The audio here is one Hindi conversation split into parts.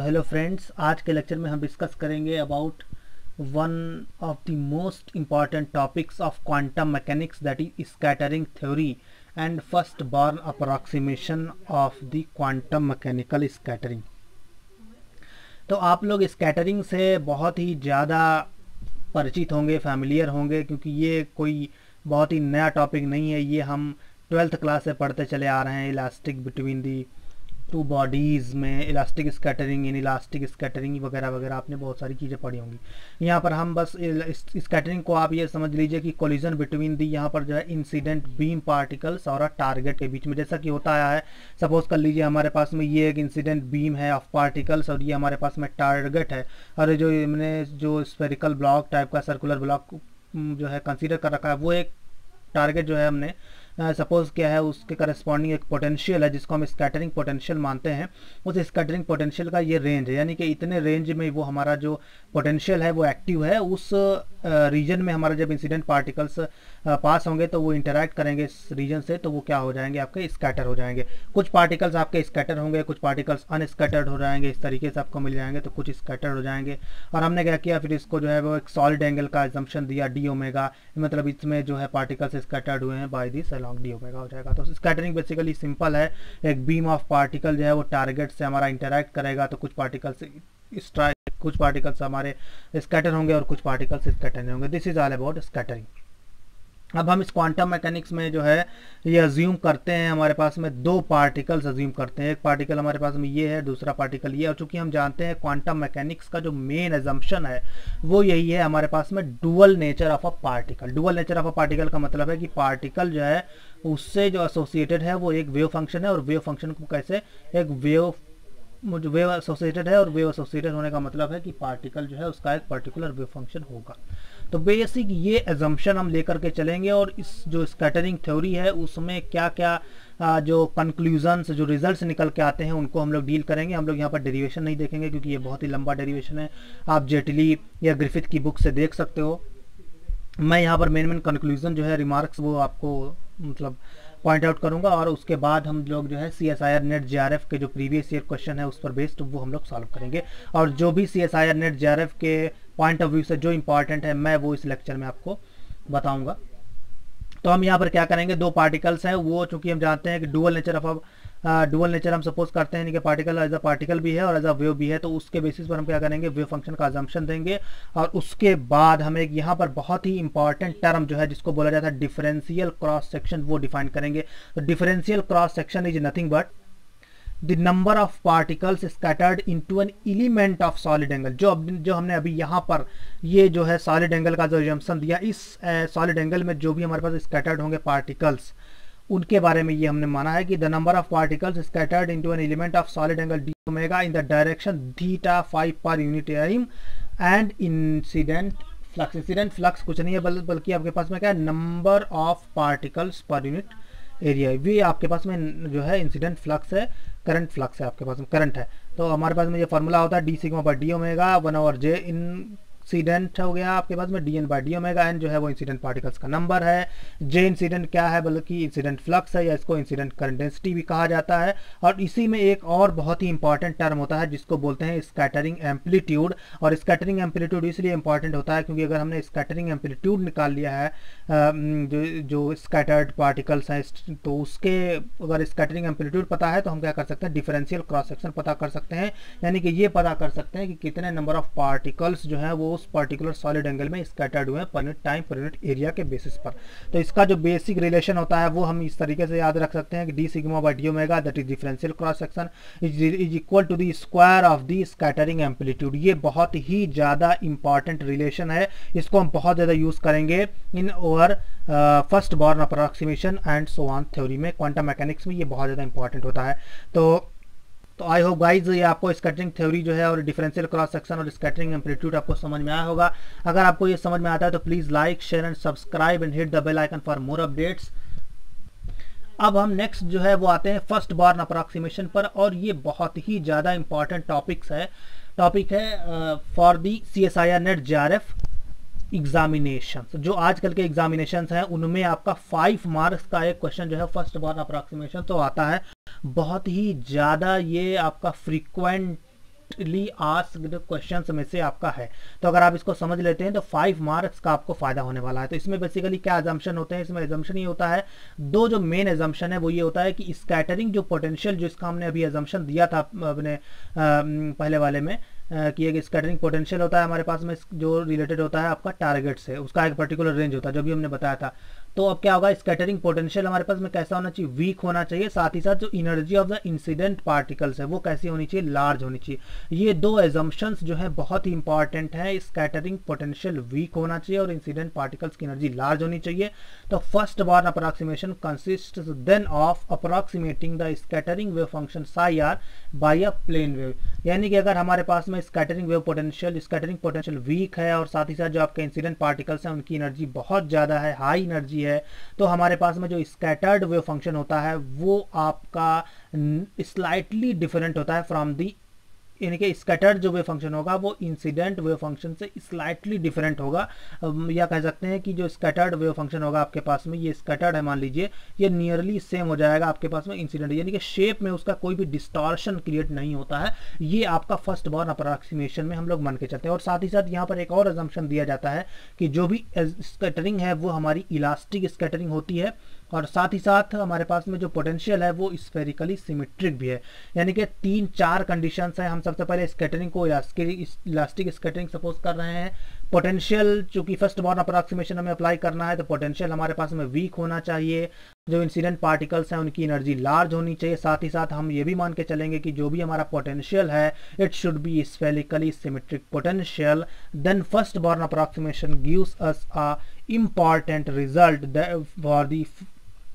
हेलो फ्रेंड्स, आज के लेक्चर में हम डिस्कस करेंगे about one of the most important topics of quantum mechanics, that is scattering theory and first Born approximation of the quantum mechanical scattering. तो आप लोग स्कैटरिंग से बहुत ही ज़्यादा परिचित होंगे, फैमिलियर होंगे, क्योंकि ये कोई बहुत ही नया टॉपिक नहीं है। ये हम 12th क्लास से पढ़ते चले आ रहे हैं। Elastic between the two bodies में elastic scattering, inelastic scattering वगैरह वगैरह आपने बहुत सारी चीज़ें पढ़ी होंगी। यहाँ पर हम बस स्कैटरिंग को आप ये समझ लीजिए कि कोलिजन बिटवीन दी, यहाँ पर जो है इंसिडेंट बीम पार्टिकल्स और टारगेट के बीच में, जैसा कि होता आया है। सपोज कर लीजिए हमारे पास में ये एक इंसिडेंट बीम है ऑफ पार्टिकल्स और ये हमारे पास में टारगेट है, और जो मैंने जो स्फेरिकल ब्लॉक टाइप का सर्कुलर ब्लॉक जो है कंसीडर कर रखा है, वो एक टारगेट जो है हमने सपोज क्या है, उसके करस्पॉन्डिंग एक पोटेंशियल है जिसको हम स्कैटरिंग पोटेंशियल मानते हैं। उस स्कैटरिंग पोटेंशियल का ये रेंज है, यानी कि इतने रेंज में वो हमारा जो पोटेंशियल है वो एक्टिव है। उस रीजन में हमारा जब इंसिडेंट पार्टिकल्स पास होंगे तो वो इंटरैक्ट करेंगे इस रीजन से, तो वो क्या हो जाएंगे, आपके स्कैटर हो जाएंगे। कुछ पार्टिकल्स आपके स्कैटर होंगे, कुछ पार्टिकल्स अनस्कैटर्ड हो जाएंगे, इस तरीके से आपको मिल जाएंगे। तो कुछ स्कैटर हो जाएंगे और हमने क्या किया, फिर इसको जो है वो एक सॉलिड एंगल का एजम्पशन दिया, डी ओमेगा, मतलब इसमें जो है पार्टिकल्स स्कैटर्ड हुए हैं by this along d omega हो जाएगा। तो स्कैटरिंग बेसिकली सिंपल है। एक बीम ऑफ पार्टिकल जो है वो टारगेट से हमारा इंटरैक्ट करेगा, तो कुछ पार्टिकल्स हमारे स्कैटर होंगे और कुछ पार्टिकल्स स्कैटर होंगे। This is all about scattering. अब हम इस क्वांटम मैकेनिक्स में जो है ये अज्यूम करते हैं, हमारे पास में दो पार्टिकल्स अज्यूम करते हैं। एक पार्टिकल हमारे पास में ये है, दूसरा पार्टिकल ये। और चूंकि हम जानते हैं क्वांटम मैकेनिक्स का जो मेन एजम्पशन है वो यही है, हमारे पास में dual nature of a particle. Dual nature of a particle का मतलब है कि पार्टिकल जो है उससे जो एसोसिएटेड है वो एक वेव फंक्शन है, और वेव फंक्शन को कैसे एक वेव एसोसिएटेड है, और वेव एसोसिएटेड होने का मतलब है कि पार्टिकल जो है उसका एक पर्टिकुलर वेव फंक्शन होगा। तो बेसिक ये एजम्पशन हम लेकर के चलेंगे, और इस जो स्कैटरिंग थ्योरी है उसमें क्या क्या जो कंक्लूजन्स, जो रिजल्ट्स निकल के आते हैं उनको हम लोग डील करेंगे। हम लोग यहाँ पर डेरिवेशन नहीं देखेंगे क्योंकि ये बहुत ही लंबा डेरिवेशन है, आप जेटली या ग्रिफिथ की बुक से देख सकते हो। मैं यहाँ पर मेन कंक्लूजन जो है, रिमार्क्स, वो आपको मतलब पॉइंट आउट करूंगा, और उसके बाद हम लोग जो है CSIR नेट JRF के जो प्रीवियस ईयर क्वेश्चन है उस पर बेस्ड वो हम लोग सॉल्व करेंगे। और जो भी CSIR नेट JRF के पॉइंट ऑफ व्यू से जो इंपॉर्टेंट है मैं वो इस लेक्चर में आपको बताऊंगा। तो हम यहाँ पर क्या करेंगे, दो पार्टिकल्स हैं, वो चूंकि हम जानते हैं कि डुअल नेचर हम सपोज करते हैं कि पार्टिकल एज अ पार्टिकल भी है और एज अ वेव भी है। तो उसके बेसिस पर हम क्या करेंगे, वेव फंक्शन का अजम्पशन देंगे, और उसके बाद हम एक यहाँ पर बहुत ही इंपॉर्टेंट टर्म जो है जिसको बोला जाता है डिफरेंशियल क्रॉस सेक्शन, वो डिफाइन करेंगे। तो differential cross section is nothing but the number of particles scattered into an element of solid angle। जो हमने अभी यहाँ पर ये जो है सॉलिड एंगल का जो एजम्पशन दिया, इस सॉलिड एंगल में जो भी हमारे पास स्कैटर्ड होंगे पार्टिकल्स, उनके बारे में ये हमने माना है कि the number of particles scattered into an element of solid angle D omega in the direction theta 5 per unit time and incident flux. Incident flux कुछ नहीं है बल्कि आपके पास में क्या है, number of particles per unit area. ये आपके पास में जो है इंसिडेंट फ्लक्स है, करंट फ्लक्स है, आपके पास में करंट है। तो हमारे पास में ये फॉर्मूला होता है d sigma by d omega 1/j incident हो गया आपके पास में dn by d omega. N जो है वो इंसिडेंट पार्टिकल्स का नंबर है, जे इंसिडेंट क्या है, बल्कि इंसिडेंट फ्लक्स है, या इसको इंसिडेंट करंट डेंसिटी भी कहा जाता है। और इसी में एक और बहुत ही इंपॉर्टेंट टर्म होता है जिसको बोलते हैं स्कैटरिंग एम्पलीट्यूड। और स्कैटरिंग एम्पलीट्यूड इसलिए इंपॉर्टेंट होता है क्योंकि अगर हमने स्कैटरिंग एम्पलीट्यूड निकाल लिया है जो स्कैटर्ड पार्टिकल्स हैं, तो उसके अगर स्कैटरिंग एम्पलीट्यूड पता है तो हम क्या कर सकते हैं, डिफरेंशियल क्रॉस सेक्शन पता कर सकते हैं। यानी कि ये पता कर सकते हैं कि कितने नंबर ऑफ पार्टिकल्स जो है वो उस पर्टिकुलर सॉलिड एंगल में स्कैटर्ड हुए हैं per unit time per unit area के बेसिस पर। तो इसका जो बेसिक रिलेशन होता है वो हम इस तरीके से याद रख सकते हैं कि d sigma by d omega that is differential cross section is equal to the square of the scattering amplitude. ये बहुत ही ज़्यादा इंपॉर्टेंट रिलेशन है, इसको हम बहुत ज़्यादा यूज़ करेंगे इन over first Born approximation and so on theory में। क्वांटम मैकेनिक्स में ये बहुत ज़्यादा इंपॉर्टेंट होता है। तो आई होप गाइज ये आपको स्कैटरिंग थ्योरी जो है और डिफरेंशियल क्रॉस सेक्शन और स्कैटरिंग एम्पलीट्यूड आपको समझ में आया होगा। अगर आपको ये समझ में आता है तो please like, share and subscribe and hit the bell icon for more updates. अब हम नेक्स्ट जो है वो आते हैं फर्स्ट बॉर्न अप्रॉक्सीमेशन पर, और ये बहुत ही ज़्यादा इंपॉर्टेंट टॉपिक है for the CSIR net JRF examination. जो आजकल के एग्जामिनेशन हैं उनमें आपका 5 मार्क्स का एक क्वेश्चन जो है फर्स्ट बॉर्न अप्रॉक्सीमेशन तो आता है। बहुत ही ज़्यादा ये आपका फ्रीक्वेंट फ्रीक्वेंटली आस्क्ड क्वेश्चंस में से आपका है। तो अगर आप इसको समझ लेते हैं तो 5 मार्क्स का आपको फायदा होने वाला है। तो इसमें बेसिकली क्या एजम्पशन होते हैं, इसमें एजम्पशन ये होता है, दो जो मेन एजम्पशन है वो ये होता है कि स्कैटरिंग जो पोटेंशियल, जो इसका हमने अभी एजम्पशन दिया था अपने पहले वाले में कि एक स्कैटरिंग पोटेंशियल होता है हमारे पास में जो रिलेटेड होता है आपका टारगेट से, उसका एक पर्टिकुलर रेंज होता है जो भी हमने बताया था। तो अब क्या होगा, स्कैटरिंग पोटेंशियल हमारे पास में कैसा होना चाहिए, वीक होना चाहिए। साथ ही साथ जो energy of the incident particles है वो कैसी होनी चाहिए, लार्ज होनी चाहिए। ये दो एजम्पशंस जो है बहुत ही इंपॉर्टेंट है। स्कैटरिंग पोटेंशियल वीक होना चाहिए और इंसिडेंट पार्टिकल्स की एनर्जी लार्ज होनी चाहिए। तो first Born approximation consist then of approximating the scattering wave function psi R by a plane wave. यानी कि अगर हमारे पास में scattering wave potential, scattering potential weak है और साथ ही साथ जो आपके इंसिडेंट पार्टिकल्स हैं उनकी एनर्जी बहुत ज़्यादा है, हाई एनर्जी है, तो हमारे पास में जो स्कैटर्ड वेव फंक्शन होता है वो आपका स्लाइटली डिफरेंट होता है फ्रॉम दी, यानी कि स्कैटर्ड जो वेव फंक्शन होगा वो इंसिडेंट वेव फंक्शन से स्लाइटली डिफरेंट होगा। या कह सकते हैं कि जो स्कैटर्ड वेव फंक्शन होगा आपके पास में, ये स्कैटर्ड है मान लीजिए, ये नियरली सेम हो जाएगा आपके पास में इंसिडेंट, यानी कि शेप में उसका कोई भी डिस्टॉर्शन क्रिएट नहीं होता है। ये आपका फर्स्ट बॉर्न अप्रॉक्सीमेशन में हम लोग मान के चलते हैं। और साथ ही साथ यहाँ पर एक और अजम्पशन दिया जाता है कि जो भी स्कैटरिंग है वो हमारी इलास्टिक स्कैटरिंग होती है और साथ ही साथ हमारे पास में जो पोटेंशियल है वो स्फेरिकली सिमेट्रिक भी है। यानी कि 3-4 कंडीशंस हैं। हम सबसे पहले स्कैटरिंग को इलास्टिक स्कैटरिंग सपोज कर रहे हैं। पोटेंशियल चूंकि फर्स्ट बॉर्न अप्रॉक्सीमेशन हमें अप्लाई करना है तो पोटेंशियल हमारे पास में वीक होना चाहिए, जो इंसिडेंट पार्टिकल्स हैं उनकी एनर्जी लार्ज होनी चाहिए। साथ ही साथ हम ये भी मान के चलेंगे कि जो भी हमारा पोटेंशियल है it should be spherically symmetric potential. Then first Born approximation gives us a important result for the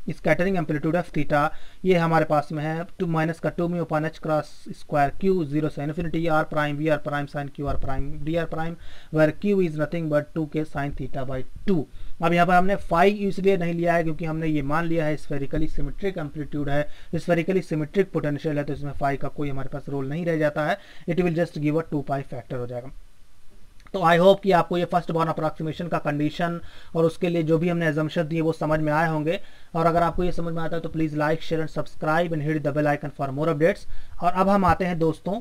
scattering amplitude of theta. ये हमारे पास में है 2 माइनस का 2 mu upon h cross square q 0 से infinity r prime v r prime sine q r prime d r prime, where q is nothing but 2 के साइन थीटा बाई 2। अब यहाँ पर हमने फाई इसलिए नहीं लिया है क्योंकि हमने ये मान लिया है स्फेरिकली सिमेट्रिक एम्पलीट्यूड है, स्फेरिकली सिमेट्रिक पोटेंशियल है, तो इसमें फाई का कोई हमारे पास रोल नहीं रह जाता है। It will just give a 2 pi factor हो जाएगा। तो आई होप कि आपको ये फर्स्ट बॉर्न अप्रॉक्सीमेशन का कंडीशन और उसके लिए जो भी हमने एजम्पशन दिए वो समझ में आए होंगे। और अगर आपको ये समझ में आता है तो please like share and subscribe and hit the bell icon for more updates. और अब हम आते हैं दोस्तों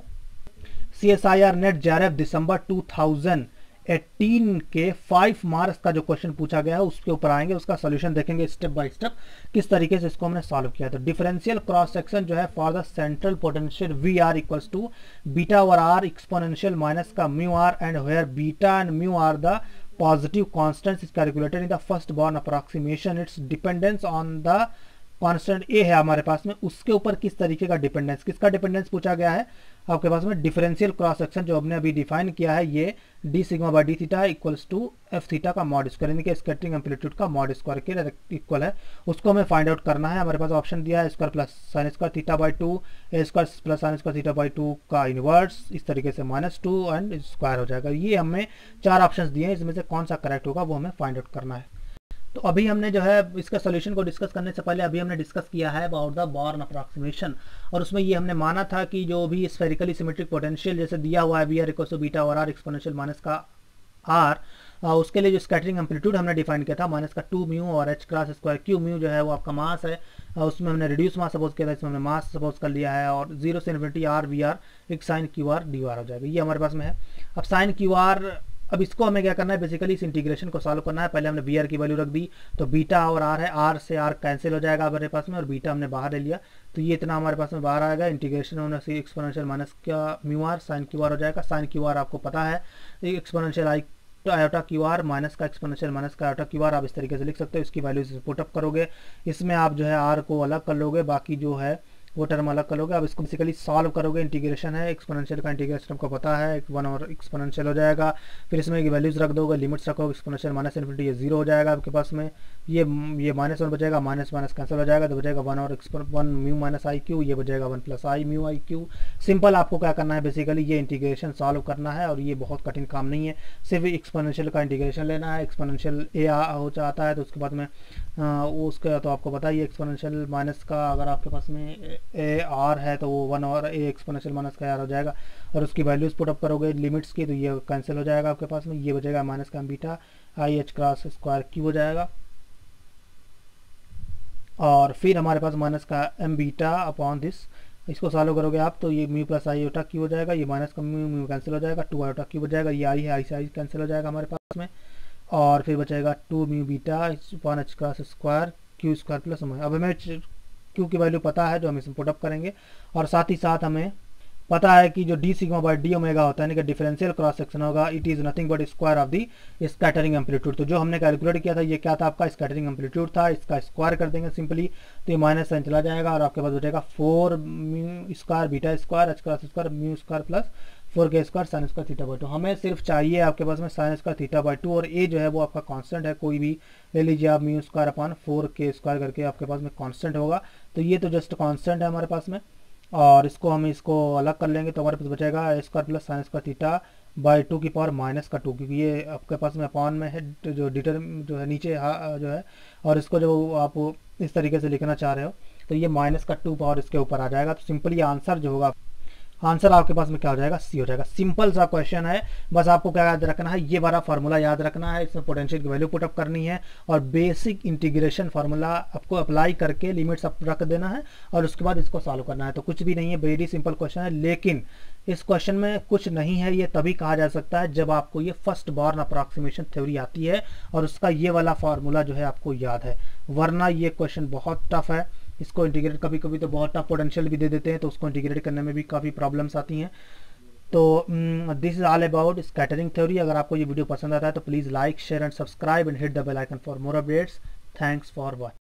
CSIR नेट JRF दिसंबर 2018 के 5 मार्क्स का जो क्वेश्चन पूछा गया है उसके ऊपर आएंगे, उसका सोल्यूशन देखेंगे स्टेप बाय स्टेप किस तरीके से इसको हमने सॉल्व किया। तो डिफरेंशियल क्रॉस सेक्शन जो है for the central potential VR equals to beta over R exponential minus का mu R and where beta and mu are the positive constants is calculated in the first Born approximation. Its dependence on the constant A है हमारे पास में, उसके ऊपर किस तरीके का डिपेंडेंस, किसका डिपेंडेंस पूछा गया है आपके पास में, डिफरेंशियल क्रॉस सेक्शन जो हमने अभी डिफाइन किया है ये d sigma by d theta equals to f theta का मॉड स्क्वायर, यानी कि स्कैटरिंग एम्पलीट्यूड का मॉड स्क्वायर के इक्वल है। उसको हमें फाइंड आउट करना है। हमारे पास ऑप्शन दिया है square plus sine square theta by 2, A square plus sine square theta by 2 का इनवर्स, इस तरीके से -2 एंड स्क्वायर हो जाएगा। ये हमें 4 ऑप्शन दिए हैं, इसमें से कौन सा करेक्ट होगा वो हमें फाइंड आउट करना है। तो अभी हमने जो है इसका सोल्यूशन को डिस्कस करने से पहले अभी हमने डिस्कस किया है अबाउट द बॉर्न अप्रॉक्सीमेशन, और उसमें ये हमने माना था कि जो भी स्फेरिकली सिमेट्रिक पोटेंशियल जैसे दिया हुआ है v r equal to beta और आर एक्सपोनेंशियल माइनस का आर, उसके लिए जो स्कैटरिंग एम्पलीट्यूड हमने डिफाइन किया था माइनस का 2 म्यू और H cross square Q, mu जो है वो आपका मास है, उसमें हमने रिड्यूस मास सपोज किया था, इसमें हमने मास सपोज कर लिया है, और 0 से इन्फिनिटी आर वी आर एक sine q r d r हो जाएगा। ये हमारे पास में है। अब साइन क्यू आर, अब इसको हमें क्या करना है, बेसिकली इस इंटीग्रेशन को सॉल्व करना है। पहले हमने बी आर की वैल्यू रख दी, तो बीटा और आर है, आर से आर कैंसिल हो जाएगा हमारे पास में, और बीटा हमने बाहर ले लिया तो ये इतना हमारे पास में बाहर आएगा। इंटीग्रेशन होने से एक्सपोनेंशियल माइनस का mu r sine q r हो जाएगा। साइन क्यू आर आपको पता है exponential i iota q r minus का एक्सपोनेंशियल माइनस का आयोटा क्यू आर, आप इस तरीके से लिख सकते हो। इसकी वैल्यूज पुटअप करोगे, इसमें आप जो है आर को अलग कर लोगे, बाकी जो है वो टर्म अलग करोगे। अब इसको बेसिकली सॉल्व करोगे, इंटीग्रेशन है, एक्सपोनेंशियल का इंटीग्रेशन आपको पता है 1 और एक्सपोनेंशियल हो जाएगा, फिर इसमें वैल्यूज रख दोगे, लिमिट्स रखोगे, एक्सपोनेंशियल माइनस इन्फिनिटी ये 0 हो जाएगा आपके पास में, ये -1 बचेगा, माइनस माइनस कैंसिल हो जाएगा, तो बचेगा 1 और 1 म्यू माइनस आई क्यू, ये बचेगा 1 plus I mu I Q. Simple आपको क्या करना है, बेसिकली ये इंटीग्रेशन सॉल्व करना है, और ये बहुत कठिन काम नहीं है, सिर्फ एक्सपोनेंशियल का इंटीग्रेशन लेना है। एक्सपोनेंशियल ए हो जाता है तो उसके बाद में वो उसका तो आपको पता ही, एक्सपोनेंशियल माइनस का अगर आपके पास में ए आर है तो वो 1 और ए एक्सपोनेंशियल माइनस का आर हो जाएगा, और उसकी वैल्यूज पुटअप करोगे लिमिट्स की तो ये कैंसिल हो जाएगा आपके पास में, ये बचेगा माइनस का beta I H cross square Q हो जाएगा, और फिर हमारे पास माइनस का एम बीटा अपॉन दिस इसको सॉल्व करोगे आप तो ये म्यू प्लस आई आयोटा क्यू हो जाएगा, ये माइनस का म्यू म्यू कैंसिल हो जाएगा, 2 आयोटा क्यू हो जाएगा, ये आई है, आई से आई कैंसिल हो जाएगा हमारे पास में, और फिर बचेगा 2 mu beta upon H cross square Q square plus omega. अब हमें क्यू की वैल्यू पता है जो हम इसमें पुटअप करेंगे, और साथ ही साथ हमें पता है कि जो D sigma by d omega होता है, यानी कि डिफरेंशियल क्रॉस सेक्शन होगा, it is nothing but square of the scattering amplitude. तो जो हमने कैलकुलेट किया था ये क्या था, आपका स्कैटरिंग एम्पलीट्यूड था, इसका स्क्वायर कर देंगे सिंपली, तो ये माइनस साइन चला जाएगा और आपके पास बचेगा 4 mu square beta square H cross square mu square plus 4 के square sine square theta by 2। हमें सिर्फ चाहिए आपके पास में साइन स्क्वायर थीटा बाई 2, और ए जो है वो आपका कांस्टेंट है, कोई भी ले लीजिए आप, म्यू स्क्वायर अपॉन 4 के स्क्वायर करके आपके पास में कांस्टेंट होगा, तो ये तो जस्ट कांस्टेंट है हमारे पास में, और इसको हम इसको अलग कर लेंगे तो हमारे पास बचेगा A square plus sine square theta by 2 की पावर माइनस का 2, क्योंकि ये आपके पास में अपॉन में है जो जो है नीचे जो है, और इसको जो आप इस तरीके से लिखना चाह रहे हो तो ये माइनस का 2 पावर इसके ऊपर आ जाएगा। तो सिंपली आंसर जो होगा, आंसर आपके पास में क्या हो जाएगा, सी हो जाएगा। सिंपल सा क्वेश्चन है, बस आपको क्या याद रखना है, ये वाला फार्मूला याद रखना है, इसमें पोटेंशियल की वैल्यू पुटअप करनी है और बेसिक इंटीग्रेशन फार्मूला आपको अप्लाई करके लिमिट्स अप रख देना है और उसके बाद इसको सॉल्व करना है। तो कुछ भी नहीं है, वेरी सिंपल क्वेश्चन है, लेकिन इस क्वेश्चन में कुछ नहीं है ये तभी कहा जा सकता है जब आपको ये फर्स्ट बॉर्न अप्रॉक्सीमेशन थ्योरी आती है और उसका ये वाला फार्मूला जो है आपको याद है, वरना ये क्वेश्चन बहुत टफ है। इसको इंटीग्रेट कभी कभी तो बहुत टफ पोटेंशियल भी दे देते हैं, तो उसको इंटीग्रेट करने में भी काफ़ी प्रॉब्लम्स आती हैं। तो this is all about scattering theory. अगर आपको ये वीडियो पसंद आता है तो please like share and subscribe and hit the bell icon for more updates. Thanks for watching.